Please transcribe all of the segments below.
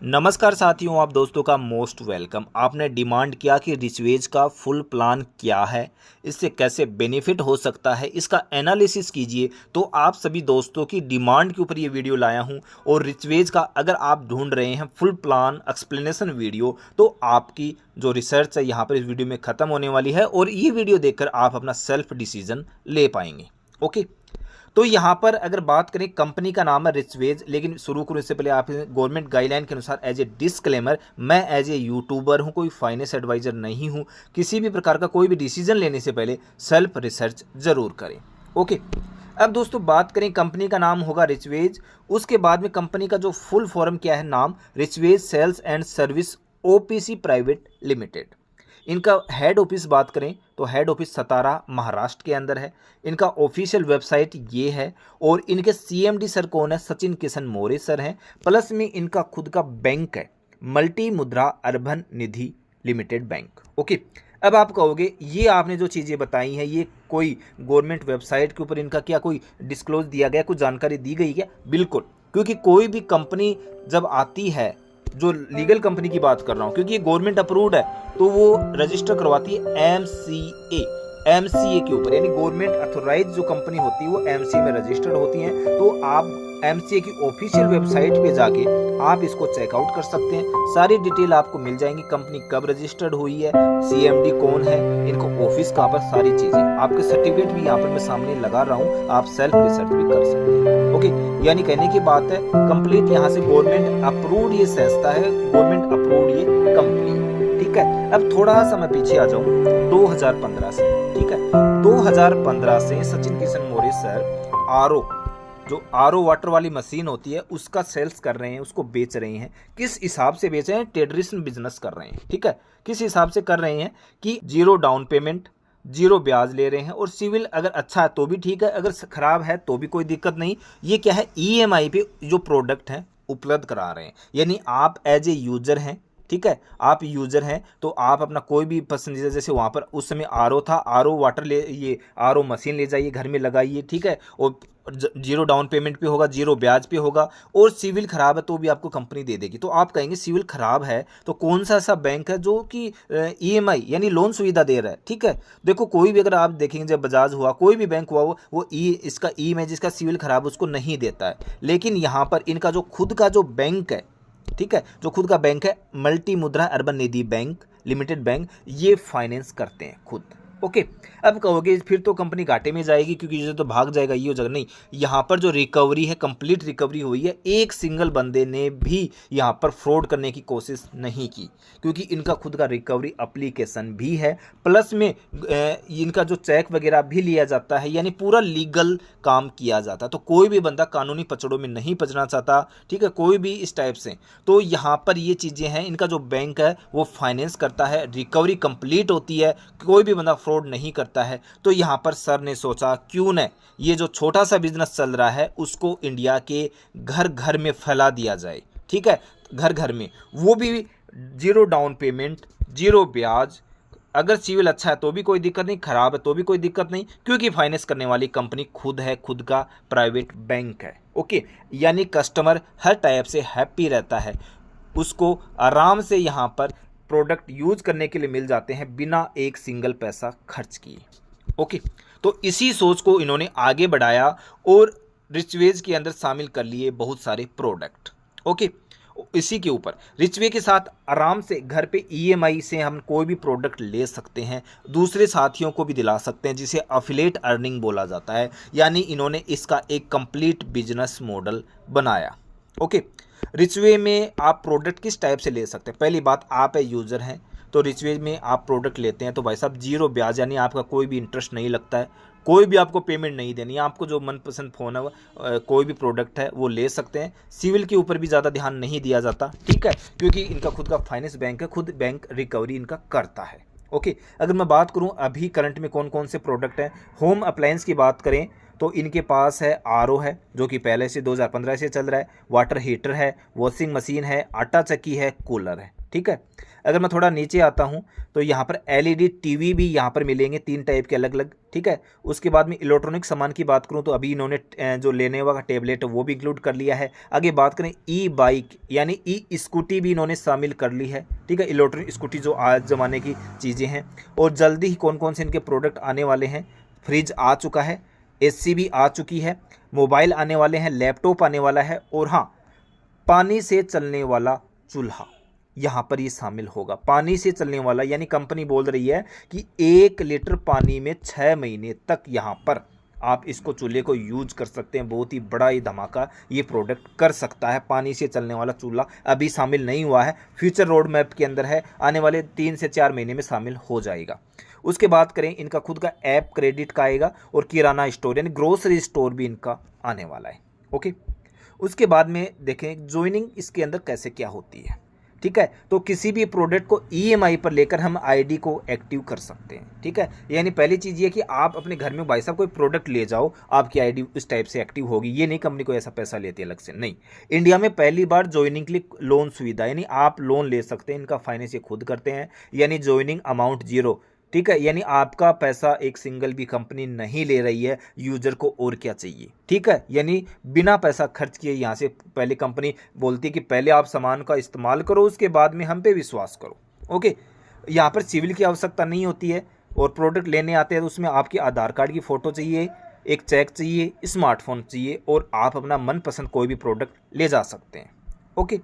नमस्कार साथियों, आप दोस्तों का मोस्ट वेलकम। आपने डिमांड किया कि रिचवेज का फुल प्लान क्या है, इससे कैसे बेनिफिट हो सकता है, इसका एनालिसिस कीजिए। तो आप सभी दोस्तों की डिमांड के ऊपर ये वीडियो लाया हूं। और रिचवेज का अगर आप ढूंढ रहे हैं फुल प्लान एक्सप्लेनेशन वीडियो, तो आपकी जो रिसर्च है यहाँ पर इस वीडियो में ख़त्म होने वाली है और ये वीडियो देखकर आप अपना सेल्फ डिसीजन ले पाएंगे। ओके, तो यहाँ पर अगर बात करें, कंपनी का नाम है रिचवेज। लेकिन शुरू करूँ इससे पहले आप गवर्नमेंट गाइडलाइन के अनुसार एज ए डिस्क्लेमर, मैं एज ए यूट्यूबर हूँ, कोई फाइनेंस एडवाइजर नहीं हूँ। किसी भी प्रकार का कोई भी डिसीजन लेने से पहले सेल्फ रिसर्च जरूर करें। ओके, अब दोस्तों बात करें, कंपनी का नाम होगा रिचवेज। उसके बाद में कंपनी का जो फुल फॉर्म क्या है, नाम Richways sales and service OPC private limited. इनका हेड ऑफिस बात करें तो हेड ऑफिस सतारा महाराष्ट्र के अंदर है। इनका ऑफिशियल वेबसाइट ये है। और इनके सीएमडी सर कौन है? सचिन किशन मौर्य सर हैं। प्लस में इनका खुद का बैंक है, मल्टी मुद्रा अर्बन निधि लिमिटेड बैंक। ओके, अब आप कहोगे ये आपने जो चीज़ें बताई हैं ये कोई गवर्नमेंट वेबसाइट के ऊपर इनका क्या कोई डिस्क्लोज दिया गया, कुछ जानकारी दी गई क्या? बिल्कुल, क्योंकि कोई भी कंपनी जब आती है, जो लीगल कंपनी की बात कर रहा हूँ क्योंकि ये गवर्नमेंट अप्रूव्ड है, तो वो रजिस्टर करवाती है एमसीए के ऊपर, यानी गवर्नमेंट अथोराइज जो कंपनी होती है वो एमसीए में रजिस्टर्ड होती हैं। तो आप एमसीए की ऑफिशियल वेबसाइट पे जाके आप इसको चेकआउट कर सकते हैं। सारी डिटेल आपको मिल जाएंगी, कंपनी कब रजिस्टर्ड हुई है, सीएमडी कौन है, इनको ऑफिस कहाँ पर, सारी चीजें आपके सर्टिफिकेट भी यहाँ पर मैं सामने लगा रहा हूँ, आप सेल्फ रिसर्च भी कर सकते हैं। ओके, यानी कहने की बात है कंप्लीट यहाँ से गवर्नमेंट अप्रूव्ड ये संस्था है, गवर्नमेंट अप्रूव्ड ये कंपनी। ठीक है, अब थोड़ा सा मैं पीछे आ जाऊँ 2015 से। ठीक है, 2015 से सचिन किशन मौर्य सर जो आरओ वाटर वाली मशीन होती है उसका सेल्स कर रहे हैं, उसको बेच रहे हैं। किस हिसाब से बेच रहे हैं? ट्रेडिशनल बिजनेस कर रहे हैं। ठीक है, किस हिसाब से कर रहे हैं कि 0 डाउन पेमेंट, 0 ब्याज ले रहे हैं। और सिविल अगर अच्छा है तो भी ठीक है, अगर खराब है तो भी कोई दिक्कत नहीं। ये क्या है, ईएमआई पे जो प्रोडक्ट है उपलब्ध करा रहे हैं। यानी आप एज ए यूजर हैं, ठीक है, आप यूजर हैं तो आप अपना कोई भी पसंदीदा, जैसे वहां पर उस समय आरओ था, आरओ वाटर ले, ये आरओ मशीन ले जाइए, घर में लगाइए। ठीक है, और 0 डाउन पेमेंट पे होगा, 0 ब्याज पे होगा। और सिविल खराब है तो भी आपको कंपनी दे देगी। तो आप कहेंगे सिविल खराब है तो कौन सा ऐसा बैंक है जो कि ईएमआई यानी लोन सुविधा दे रहा है? ठीक है, देखो कोई भी अगर आप देखेंगे, जब बजाज हुआ, कोई भी बैंक हुआ, वो इसका ईएमआई जिसका सिविल खराब उसको नहीं देता है। लेकिन यहाँ पर इनका जो खुद का जो बैंक है, ठीक है, जो खुद का बैंक है मल्टी मुद्रा अर्बन निधि बैंक लिमिटेड बैंक, ये फाइनेंस करते हैं खुद। ओके, अब कहोगे फिर तो कंपनी घाटे में जाएगी क्योंकि ये तो भाग जाएगा, ये हो जाएगा। नहीं, यहाँ पर जो रिकवरी है, कंप्लीट रिकवरी हुई है। एक सिंगल बंदे ने भी यहाँ पर फ्रॉड करने की कोशिश नहीं की, क्योंकि इनका खुद का रिकवरी एप्लीकेशन भी है। प्लस में इनका जो चेक वगैरह भी लिया जाता है, यानी पूरा लीगल काम किया जाता है। तो कोई भी बंदा कानूनी पचड़ों में नहीं पचना चाहता, ठीक है, कोई भी इस टाइप से। तो यहाँ पर ये चीज़ें हैं, इनका जो बैंक है वो फाइनेंस करता है, रिकवरी कंप्लीट होती है, कोई भी बंदा फ्रॉड नहीं करता है। तो यहाँ पर सर ने सोचा क्यों न ये जो छोटा सा बिजनेस चल रहा है उसको इंडिया के घर घर में फैला दिया जाए। ठीक है, घर घर में, वो भी 0 डाउन पेमेंट, 0 ब्याज। अगर सिविल अच्छा है तो भी कोई दिक्कत नहीं, खराब है तो भी कोई दिक्कत नहीं, क्योंकि फाइनेंस करने वाली कंपनी खुद है, खुद का प्राइवेट बैंक है। ओके, यानी कस्टमर हर टाइप से हैप्पी रहता है, उसको आराम से यहाँ पर प्रोडक्ट यूज करने के लिए मिल जाते हैं बिना एक सिंगल पैसा खर्च किए। ओके, तो इसी सोच को इन्होंने आगे बढ़ाया और रिचवेज के अंदर शामिल कर लिए बहुत सारे प्रोडक्ट। ओके, इसी के ऊपर रिचवे के साथ आराम से घर पे ईएमआई से हम कोई भी प्रोडक्ट ले सकते हैं, दूसरे साथियों को भी दिला सकते हैं, जिसे अफिलिएट अर्निंग बोला जाता है। यानी इन्होंने इसका एक कंप्लीट बिजनेस मॉडल बनाया। ओके, रिचवे में आप प्रोडक्ट किस टाइप से ले सकते हैं? पहली बात, आप यूज़र हैं तो रिचवे में आप प्रोडक्ट लेते हैं तो भाई साहब 0 ब्याज, यानी आपका कोई भी इंटरेस्ट नहीं लगता है, कोई भी आपको पेमेंट नहीं देनी है। आपको जो मनपसंद फ़ोन है, कोई भी प्रोडक्ट है वो ले सकते हैं। सिविल के ऊपर भी ज़्यादा ध्यान नहीं दिया जाता, ठीक है, क्योंकि इनका खुद का फाइनेंस बैंक है, खुद बैंक रिकवरी इनका करता है। ओके, अगर मैं बात करूं अभी करंट में कौन कौन से प्रोडक्ट हैं, होम अप्लायंस की बात करें तो इनके पास है आरओ है जो कि पहले से 2015 से चल रहा है, वाटर हीटर है, वॉशिंग मशीन है, आटा चक्की है, कूलर है। ठीक है, अगर मैं थोड़ा नीचे आता हूँ तो यहाँ पर एलईडी टीवी भी यहाँ पर मिलेंगे 3 टाइप के अलग अलग। ठीक है, उसके बाद में इलेक्ट्रॉनिक सामान की बात करूँ तो अभी इन्होंने जो लेनेवा का टेबलेट है वो भी इंक्लूड कर लिया है। आगे बात करें ई बाइक यानी ई स्कूटी भी इन्होंने शामिल कर ली है। ठीक है, इलेक्ट्रॉनिक स्कूटी जो आज ज़माने की चीज़ें हैं। और जल्दी ही कौन कौन से इनके प्रोडक्ट आने वाले हैं, फ्रिज आ चुका है, एसी भी आ चुकी है, मोबाइल आने वाले हैं, लैपटॉप आने वाला है, और हाँ, पानी से चलने वाला चूल्हा यहाँ पर ये शामिल होगा। पानी से चलने वाला यानी कंपनी बोल रही है कि 1 लीटर पानी में 6 महीने तक यहाँ पर आप इसको चूल्हे को यूज कर सकते हैं। बहुत ही बड़ा ही धमाका ये प्रोडक्ट कर सकता है। पानी से चलने वाला चूल्हा अभी शामिल नहीं हुआ है, फ्यूचर रोड मैप के अंदर है, आने वाले 3 से 4 महीने में शामिल हो जाएगा। उसके बाद करें इनका खुद का ऐप क्रेडिट का आएगा, और किराना स्टोर यानी ग्रोसरी स्टोर भी इनका आने वाला है। ओके, उसके बाद में देखें ज्वाइनिंग इसके अंदर कैसे क्या होती है। ठीक है, तो किसी भी प्रोडक्ट को ईएमआई पर लेकर हम आईडी को एक्टिव कर सकते हैं। ठीक है, यानी पहली चीज़ ये कि आप अपने घर में भाई साहब कोई प्रोडक्ट ले जाओ, आपकी आईडी इस टाइप से एक्टिव होगी। ये नहीं कंपनी को ऐसा पैसा लेती है अलग से, नहीं। इंडिया में पहली बार ज्वाइनिंग के लिए लोन सुविधा यानी आप लोन ले सकते हैं, इनका फाइनेंस ये खुद करते हैं, यानी ज्वाइनिंग अमाउंट 0। ठीक है, यानी आपका पैसा एक सिंगल भी कंपनी नहीं ले रही है, यूजर को और क्या चाहिए। ठीक है, यानी बिना पैसा खर्च किए यहाँ से पहले कंपनी बोलती है कि पहले आप सामान का इस्तेमाल करो, उसके बाद में हम पे विश्वास करो। ओके, यहाँ पर सिविल की आवश्यकता नहीं होती है, और प्रोडक्ट लेने आते हैं तो उसमें आपके आधार कार्ड की फ़ोटो चाहिए, एक चेक चाहिए, स्मार्टफोन चाहिए, और आप अपना मनपसंद कोई भी प्रोडक्ट ले जा सकते हैं। ओके,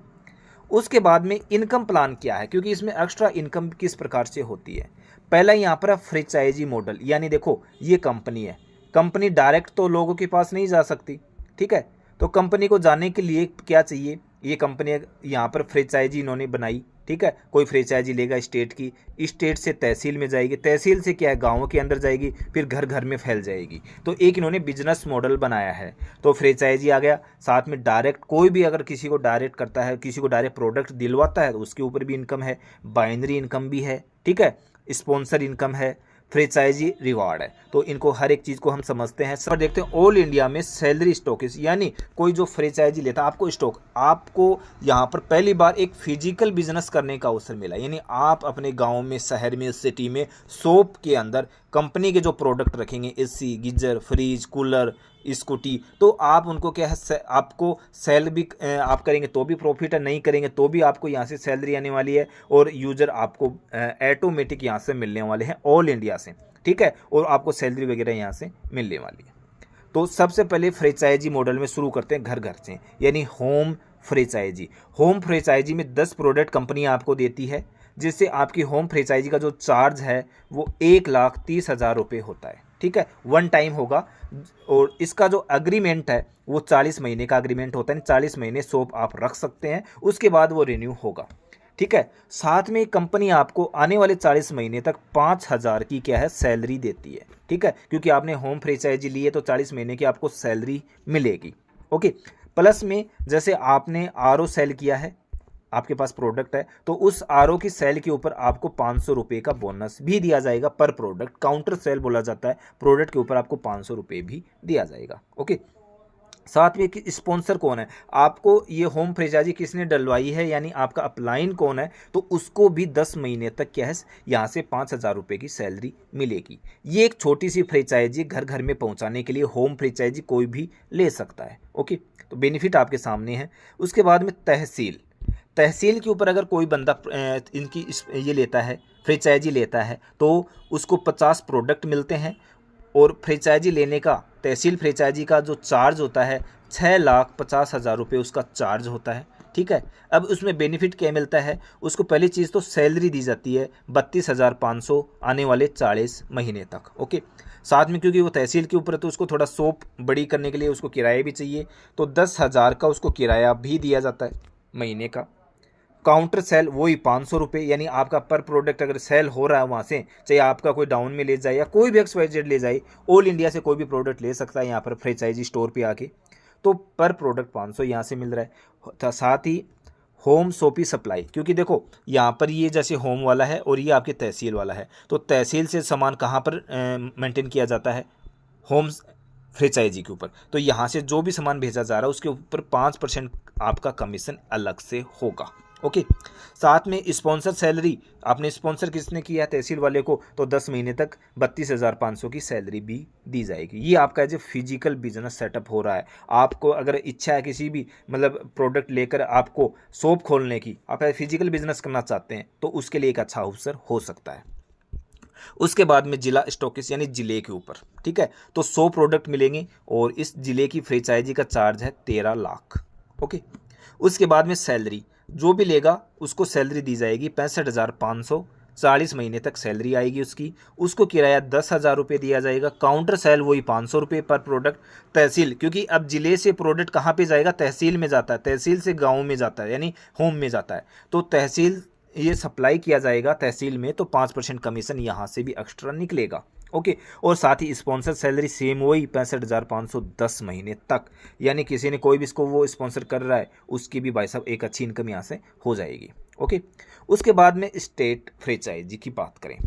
उसके बाद में इनकम प्लान क्या है, क्योंकि इसमें एक्स्ट्रा इनकम किस प्रकार से होती है। पहला यहाँ पर है फ्रेंचाइजी मॉडल, यानी देखो ये कंपनी है, कंपनी डायरेक्ट तो लोगों के पास नहीं जा सकती। ठीक है, तो कंपनी को जाने के लिए क्या चाहिए, ये कंपनी यहाँ पर फ्रेंचाइजी इन्होंने बनाई। ठीक है, कोई फ्रेंचाइजी लेगा स्टेट की, स्टेट से तहसील में जाएगी, तहसील से क्या है गाँव के अंदर जाएगी, फिर घर घर में फैल जाएगी। तो एक इन्होंने बिजनेस मॉडल बनाया है, तो फ्रेंचाइजी आ गया। साथ में डायरेक्ट कोई भी अगर किसी को डायरेक्ट करता है, किसी को डायरेक्ट प्रोडक्ट दिलवाता है, तो उसके ऊपर भी इनकम है, बाइनरी इनकम भी है। ठीक है, स्पॉन्सर इनकम है, फ्रेंचाइजी रिवार्ड है। तो इनको हर एक चीज़ को हम समझते हैं। सर देखते हैं ऑल इंडिया में सैलरी स्टॉकिस, यानी कोई जो फ्रेंचाइजी लेता है आपको स्टॉक, आपको यहाँ पर पहली बार एक फिजिकल बिजनेस करने का अवसर मिला। यानी आप अपने गांव में, शहर में, सिटी में शॉप के अंदर कंपनी के जो प्रोडक्ट रखेंगे, AC, geyser, fridge, cooler, scooty, तो आप उनको क्या है, आपको सेल भी आप करेंगे तो भी प्रॉफिट है, नहीं करेंगे तो भी आपको यहाँ से सैलरी आने वाली है, और यूजर आपको ऑटोमेटिक यहाँ से मिलने वाले हैं ऑल इंडिया से। ठीक है, और आपको सैलरी वगैरह यहाँ से मिलने वाली है। तो सबसे पहले फ्रेंचाइजी मॉडल में शुरू करते हैं घर घर से, यानी होम फ्रेंचाइजी। होम फ्रेंचाइजी में 10 प्रोडक्ट कंपनी आपको देती है, जिससे आपकी होम फ्रेंचाइजी का जो चार्ज है वो 1,30,000 रुपये होता है। ठीक है, वन टाइम होगा, और इसका जो अग्रीमेंट है वो 40 महीने का अग्रीमेंट होता है। 40 महीने शॉप आप रख सकते हैं, उसके बाद वो रिन्यू होगा। ठीक है, साथ में कंपनी आपको आने वाले 40 महीने तक 5,000 की क्या है सैलरी देती है। ठीक है, क्योंकि आपने होम फ्रेंचाइजी ली है तो 40 महीने की आपको सैलरी मिलेगी। ओके, प्लस में जैसे आपने आरओ सेल किया है, आपके पास प्रोडक्ट है, तो उस आरओ की सेल के ऊपर आपको 500 रुपये का बोनस भी दिया जाएगा पर प्रोडक्ट। काउंटर सेल बोला जाता है, प्रोडक्ट के ऊपर आपको 500 रुपये भी दिया जाएगा। ओके, साथ में कि स्पॉन्सर कौन है, आपको ये होम फ्रेंचाइजी किसने डलवाई है, यानी आपका अपलाइन कौन है, तो उसको भी 10 महीने तक क्या है यहाँ से 5,000 रुपये की सैलरी मिलेगी। ये एक छोटी सी फ्रेंचाइजी घर घर में पहुँचाने के लिए होम फ्रेंचाइजी कोई भी ले सकता है। ओके, तो बेनिफिट आपके सामने है। उसके बाद में तहसील, तहसील के ऊपर अगर कोई बंदा इनकी ये लेता है, फ्रेंचाइजी लेता है, तो उसको 50 प्रोडक्ट मिलते हैं, और फ्रेंचाइजी लेने का, तहसील फ्रेंचाइजी का जो चार्ज होता है 6,50,000 रुपये उसका चार्ज होता है। ठीक है, अब उसमें बेनिफिट क्या मिलता है, उसको पहली चीज़ तो सैलरी दी जाती है 32,500 आने वाले 40 महीने तक। ओके, साथ में क्योंकि वो तहसील के ऊपर है तो उसको थोड़ा शॉप बड़ी करने के लिए उसको किराया भी चाहिए, तो 10,000 का उसको किराया भी दिया जाता है महीने का। काउंटर सेल वही 500 रुपये, यानी आपका पर प्रोडक्ट अगर सेल हो रहा है वहाँ से, चाहे आपका कोई डाउन में ले जाए या कोई भी XYZ ले जाए, ऑल इंडिया से कोई भी प्रोडक्ट ले सकता है यहाँ पर फ्रेंचाइजी स्टोर पे आके, तो पर प्रोडक्ट 500 यहाँ से मिल रहा है। साथ ही होम शॉपी सप्लाई, क्योंकि देखो यहाँ पर ये जैसे होम वाला है और ये आपके तहसील वाला है, तो तहसील से सामान कहाँ पर मेंटेन किया जाता है, होम फ्रेंचाइजी के ऊपर। तो यहाँ से जो भी सामान भेजा जा रहा है उसके ऊपर 5% आपका कमीशन अलग से होगा। ओके, साथ में स्पॉन्सर सैलरी, आपने स्पॉन्सर किसने किया है, तहसील वाले को, तो 10 महीने तक 32,500 की सैलरी भी दी जाएगी। ये आपका जो फिजिकल बिजनेस सेटअप हो रहा है, आपको अगर इच्छा है किसी भी मतलब प्रोडक्ट लेकर आपको शॉप खोलने की, आप फिजिकल बिजनेस करना चाहते हैं, तो उसके लिए एक अच्छा अवसर हो सकता है। उसके बाद में जिला स्टॉकिस्ट यानी जिले के ऊपर, ठीक है, तो 100 प्रोडक्ट मिलेंगे और इस जिले की फ्रेंचाइजी का चार्ज है 13 लाख। ओके, उसके बाद में सैलरी, जो भी लेगा उसको सैलरी दी जाएगी 65,500, 40 महीने तक सैलरी आएगी उसकी। उसको किराया 10,000 रुपये दिया जाएगा। काउंटर सेल वही 500 रुपये पर प्रोडक्ट। तहसील, क्योंकि अब जिले से प्रोडक्ट कहाँ पे जाएगा, तहसील में जाता है, तहसील से गाँव में जाता है, यानी होम में जाता है, तो तहसील ये सप्लाई किया जाएगा तहसील में, तो 5% कमीशन यहाँ से भी एक्स्ट्रा निकलेगा। ओके, और साथ ही स्पॉन्सर सैलरी सेम वही 65,500 10 महीने तक, यानी किसी ने कोई भी इसको वो स्पॉन्सर कर रहा है उसकी भी भाई साहब एक अच्छी इनकम यहाँ से हो जाएगी। ओके, उसके बाद में स्टेट फ्रेंचाइजी की बात करें।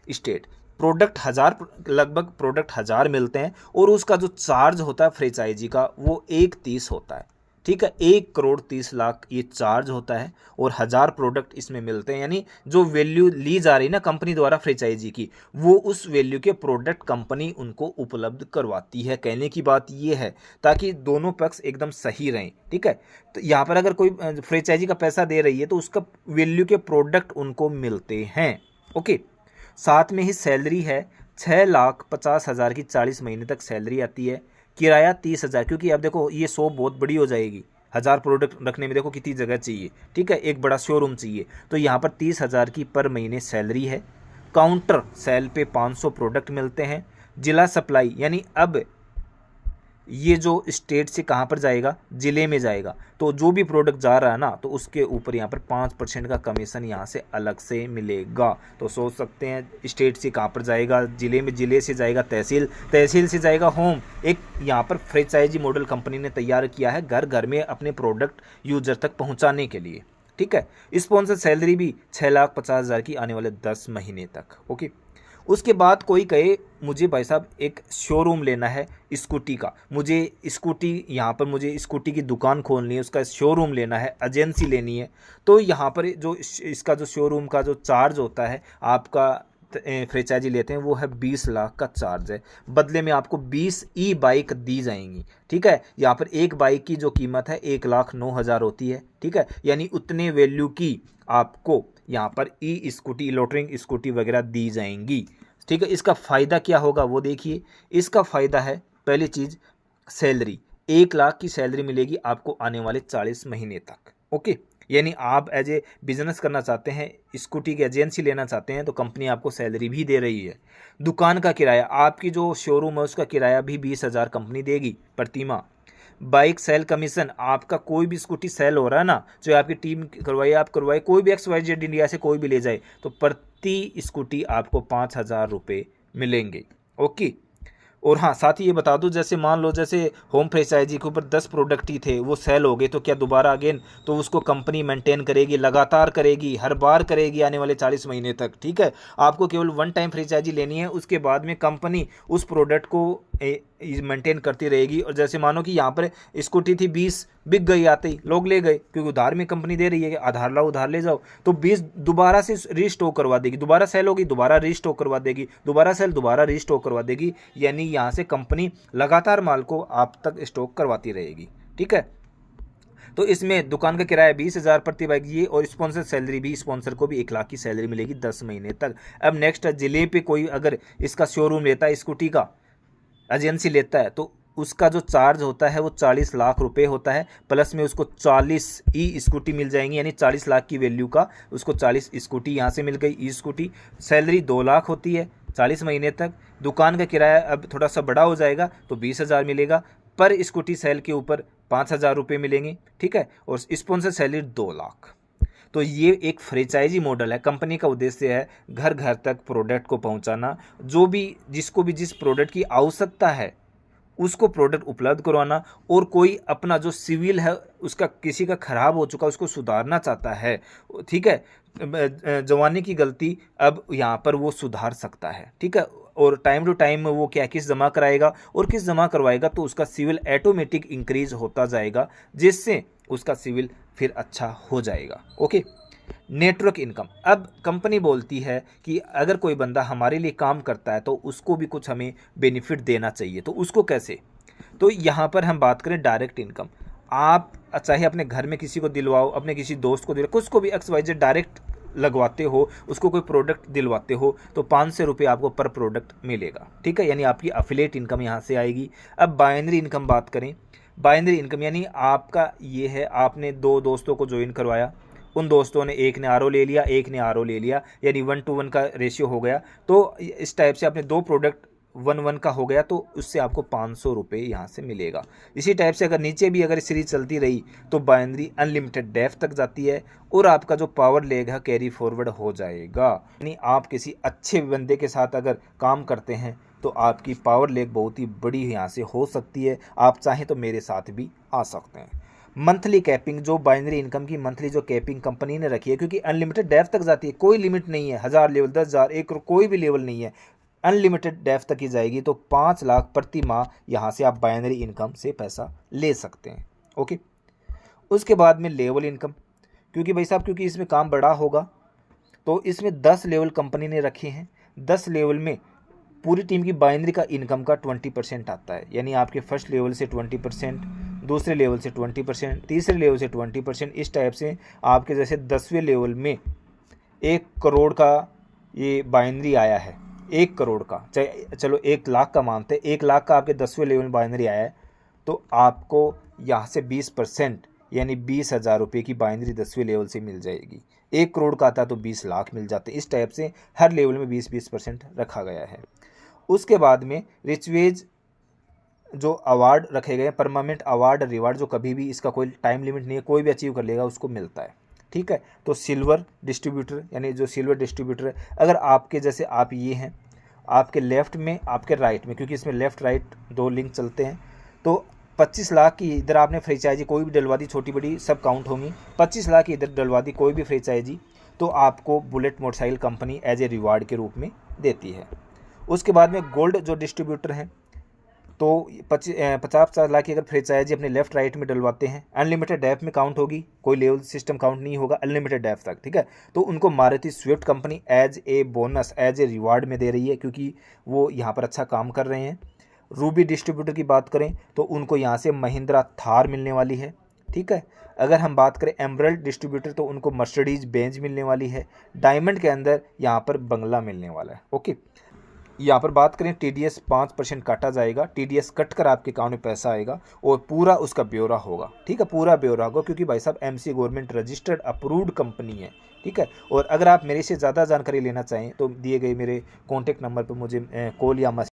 स्टेट प्रोडक्ट 1000, लगभग प्रोडक्ट 1000 मिलते हैं और उसका जो चार्ज होता है फ्रेंचाइजी का वो 1.30 होता है, ठीक है, 1,30,00,000 ये चार्ज होता है और 1000 प्रोडक्ट इसमें मिलते हैं, यानी जो वैल्यू ली जा रही ना कंपनी द्वारा फ्रेंचाइजी की, वो उस वैल्यू के प्रोडक्ट कंपनी उनको उपलब्ध करवाती है। कहने की बात ये है ताकि दोनों पक्ष एकदम सही रहें, ठीक है। तो यहाँ पर अगर कोई फ्रेंचाइजी का पैसा दे रही है तो उसका वैल्यू के प्रोडक्ट उनको मिलते हैं। ओके, साथ में ही सैलरी है 6,50,000 की, 40 महीने तक सैलरी आती है। किराया 30,000, क्योंकि अब देखो ये शॉप बहुत बड़ी हो जाएगी, 1000 प्रोडक्ट रखने में देखो कितनी जगह चाहिए, ठीक है, एक बड़ा शोरूम चाहिए, तो यहाँ पर 30,000 की पर महीने सैलरी है। काउंटर सेल पे 500 प्रोडक्ट मिलते हैं। जिला सप्लाई, यानी अब ये जो स्टेट से कहाँ पर जाएगा, जिले में जाएगा, तो जो भी प्रोडक्ट जा रहा है ना, तो उसके ऊपर यहाँ पर 5% का कमीशन यहाँ से अलग से मिलेगा। तो सोच सकते हैं स्टेट से कहाँ पर जाएगा, जिले में, जिले से जाएगा तहसील, तहसील से जाएगा होम। एक यहाँ पर फ्रेंचाइजी मॉडल कंपनी ने तैयार किया है घर घर में अपने प्रोडक्ट यूजर तक पहुँचाने के लिए, ठीक है। स्पॉन्सर सैलरी भी 6,50,000 की आने वाले 10 महीने तक। ओके, उसके बाद कोई कहे मुझे भाई साहब एक शोरूम लेना है स्कूटी का, मुझे स्कूटी, यहाँ पर मुझे स्कूटी की दुकान खोलनी है, उसका शोरूम लेना है, एजेंसी लेनी है, तो यहाँ पर जो इसका जो शोरूम का जो चार्ज होता है आपका फ्रेंचाइजी लेते हैं वो है 20 लाख का चार्ज है। बदले में आपको 20 ई बाइक दी जाएंगी, ठीक है। यहाँ पर एक बाइक की जो कीमत है 1,09,000 होती है, ठीक है, यानी उतने वैल्यू की आपको यहाँ पर ई स्कूटी, इलेक्ट्रिक स्कूटी वगैरह दी जाएंगी, ठीक है। इसका फ़ायदा क्या होगा वो देखिए। इसका फ़ायदा है पहली चीज़ सैलरी, 1 लाख की सैलरी मिलेगी आपको आने वाले 40 महीने तक। ओके, यानी आप एज ए बिजनेस करना चाहते हैं, स्कूटी की एजेंसी लेना चाहते हैं, तो कंपनी आपको सैलरी भी दे रही है। दुकान का किराया, आपकी जो शोरूम है उसका किराया भी 20,000 कंपनी देगी प्रति माह। बाइक सेल कमीशन, आपका कोई भी स्कूटी सेल हो रहा है ना, जो आपकी टीम करवाए, आप करवाए, कोई भी XYZ इंडिया से कोई भी ले जाए, तो प्रति स्कूटी आपको 5,000 रुपये मिलेंगे। ओके, और हाँ साथ ही ये बता दूं, जैसे मान लो जैसे होम फ्रेंचाइजी के ऊपर 10 प्रोडक्ट ही थे, वो सेल हो गए, तो क्या दोबारा अगेन तो उसको कंपनी मेंटेन करेगी, लगातार करेगी, हर बार करेगी आने वाले 40 महीने तक, ठीक है। आपको केवल 1 टाइम फ्रेंचाइजी लेनी है, उसके बाद में कंपनी उस प्रोडक्ट को मेंटेन करती रहेगी। और जैसे मानो कि यहाँ पर स्कूटी थी 20, बिक गई, आते ही लोग ले गए, क्योंकि उधार में कंपनी दे रही है कि आधार लाओ उधार ले जाओ, तो 20 दोबारा से रीस्टॉक करवा देगी, दोबारा सेल होगी, दोबारा रीस्टॉक करवा देगी, दोबारा सेल, दोबारा रीस्टॉक करवा देगी, यानी यहाँ से कंपनी लगातार माल को आप तक स्टॉक करवाती रहेगी, ठीक है। तो इसमें दुकान का किराया 20,000 प्रति बाइक ये, और स्पॉन्सर सैलरी भी, स्पॉन्सर को भी 1 लाख की सैलरी मिलेगी 10 महीने तक। अब नेक्स्ट, जिले पे कोई अगर इसका शोरूम लेता है, स्कूटी का एजेंसी लेता है, तो उसका जो चार्ज होता है वो 40 लाख रुपए होता है, प्लस में उसको 40 ई स्कूटी मिल जाएंगी, यानी 40 लाख की वैल्यू का उसको 40 स्कूटी यहाँ से मिल गई ई स्कूटी। सैलरी 2 लाख होती है 40 महीने तक। दुकान का किराया अब थोड़ा सा बड़ा हो जाएगा तो 20,000 मिलेगा, पर स्कूटी सेल के ऊपर 5,000 रुपये मिलेंगे, ठीक है। और स्पॉन्सर सैलरी 2 लाख। तो ये एक फ्रेंचाइजी मॉडल है। कंपनी का उद्देश्य है घर घर तक प्रोडक्ट को पहुंचाना, जो भी जिसको भी जिस प्रोडक्ट की आवश्यकता है उसको प्रोडक्ट उपलब्ध करवाना, और कोई अपना जो सिविल है उसका किसी का ख़राब हो चुका उसको सुधारना चाहता है, ठीक है, जवानी की गलती अब यहाँ पर वो सुधार सकता है, ठीक है। और टाइम टू टाइम वो क्या किस जमा कराएगा और किस जमा करवाएगा, तो उसका सिविल ऑटोमेटिक इंक्रीज होता जाएगा, जिससे उसका सिविल फिर अच्छा हो जाएगा। ओके। नेटवर्क इनकम, अब कंपनी बोलती है कि अगर कोई बंदा हमारे लिए काम करता है तो उसको भी कुछ हमें बेनिफिट देना चाहिए, तो उसको कैसे? तो यहाँ पर हम बात करें डायरेक्ट इनकम। आप चाहे अपने घर में किसी को दिलवाओ, अपने किसी दोस्त को दिलवाओ, कुछ को भी XYZ डायरेक्ट लगवाते हो, उसको कोई प्रोडक्ट दिलवाते हो, तो 500 रुपये आपको पर प्रोडक्ट मिलेगा। ठीक है, यानी आपकी अफिलिएट इनकम यहाँ से आएगी। अब बाइनरी इनकम बात करें, बाइनरी इनकम यानी आपका ये है, आपने 2 दोस्तों को ज्वाइन करवाया, उन दोस्तों ने एक ने RO ले लिया, एक ने RO ले लिया, यानी 1:1 का रेशियो हो गया। तो इस टाइप से आपने 2 प्रोडक्ट 1:1 का हो गया, तो उससे आपको 500 रुपये यहाँ से मिलेगा। इसी टाइप से अगर नीचे भी अगर सीरीज चलती रही तो बाइनरी अनलिमिटेड डेप्थ तक जाती है और आपका जो पावर लेग है कैरी फॉरवर्ड हो जाएगा। यानी आप किसी अच्छे बंदे के साथ अगर काम करते हैं तो आपकी पावर लेग बहुत ही बड़ी यहाँ से हो सकती है। आप चाहें तो मेरे साथ भी आ सकते हैं। मंथली कैपिंग, जो बाइनरी इनकम की मंथली जो कैपिंग कंपनी ने रखी है, क्योंकि अनलिमिटेड डेप्थ तक जाती है, कोई लिमिट नहीं है, 1000 लेवल, 10,000, 1 करोड़, कोई भी लेवल नहीं है, अनलिमिटेड डेप्थ तक ही जाएगी। तो 5 लाख प्रति माह यहाँ से आप बाइनरी इनकम से पैसा ले सकते हैं। ओके। उसके बाद में लेवल इनकम, क्योंकि भाई साहब क्योंकि इसमें काम बड़ा होगा तो इसमें 10 लेवल कंपनी ने रखे हैं। 10 लेवल में पूरी टीम की बाइनरी का इनकम का 20% आता है, यानी आपके फर्स्ट लेवल से 20%, दूसरे लेवल से 20%, तीसरे लेवल से 20%, इस टाइप से आपके जैसे 10वें लेवल में 1 करोड़ का ये बाइनरी आया है, 1 करोड़ का, चाहे चलो 1 लाख का मानते हैं, 1 लाख का आपके 10वें लेवल में बाइनरी आया है, तो आपको यहाँ से 20% यानी 20,000 रुपये की बाइनरी 10वें लेवल से मिल जाएगी। 1 करोड़ का आता है तो 20 लाख मिल जाते हैं। इस टाइप से हर लेवल में 20-20% रखा गया है। उसके बाद में रिचवेज जो अवार्ड रखे गए हैं, परमानेंट अवार्ड रिवार्ड, जो कभी भी इसका कोई टाइम लिमिट नहीं है, कोई भी अचीव कर लेगा उसको मिलता है। ठीक है, तो सिल्वर डिस्ट्रीब्यूटर, यानी जो सिल्वर डिस्ट्रीब्यूटर है, अगर आपके जैसे आप ये हैं, आपके लेफ्ट में आपके राइट में, क्योंकि इसमें लेफ्ट राइट 2 लिंक चलते हैं, तो 25 लाख की इधर आपने फ्रेंचाइजी कोई भी डलवा दी, छोटी बड़ी सब काउंट होंगी, 25 लाख की इधर डलवा दी कोई भी फ्रेंचाइजी, तो आपको bullet motorcycle company as a reward के रूप में देती है। उसके बाद में गोल्ड जो डिस्ट्रीब्यूटर हैं, तो 50-50 लाख की अगर फ्रेंचाइजी अपने लेफ्ट राइट में डलवाते हैं, अनलिमिटेड डेप्थ में काउंट होगी, कोई लेवल सिस्टम काउंट नहीं होगा, अनलिमिटेड डेप्थ तक। ठीक है, तो उनको Maruti Swift company as a bonus, as a reward में दे रही है, क्योंकि वो यहाँ पर अच्छा काम कर रहे हैं। रूबी डिस्ट्रीब्यूटर की बात करें तो उनको यहाँ से महिंद्रा थार मिलने वाली है। ठीक है, अगर हम बात करें एमरल्ड डिस्ट्रीब्यूटर तो उनको मर्सिडीज बेंज मिलने वाली है। डायमंड के अंदर यहाँ पर बंगला मिलने वाला है। ओके, यहाँ पर बात करें TDS 5% काटा जाएगा, TDS कट कर आपके अकाउंट में पैसा आएगा और पूरा उसका ब्यौरा होगा। ठीक है, पूरा ब्यौरा होगा, क्योंकि भाई साहब MC government registered approved company है। ठीक है, और अगर आप मेरे से ज़्यादा जानकारी लेना चाहें तो दिए गए मेरे कॉन्टैक्ट नंबर पर मुझे कॉल या मैसेज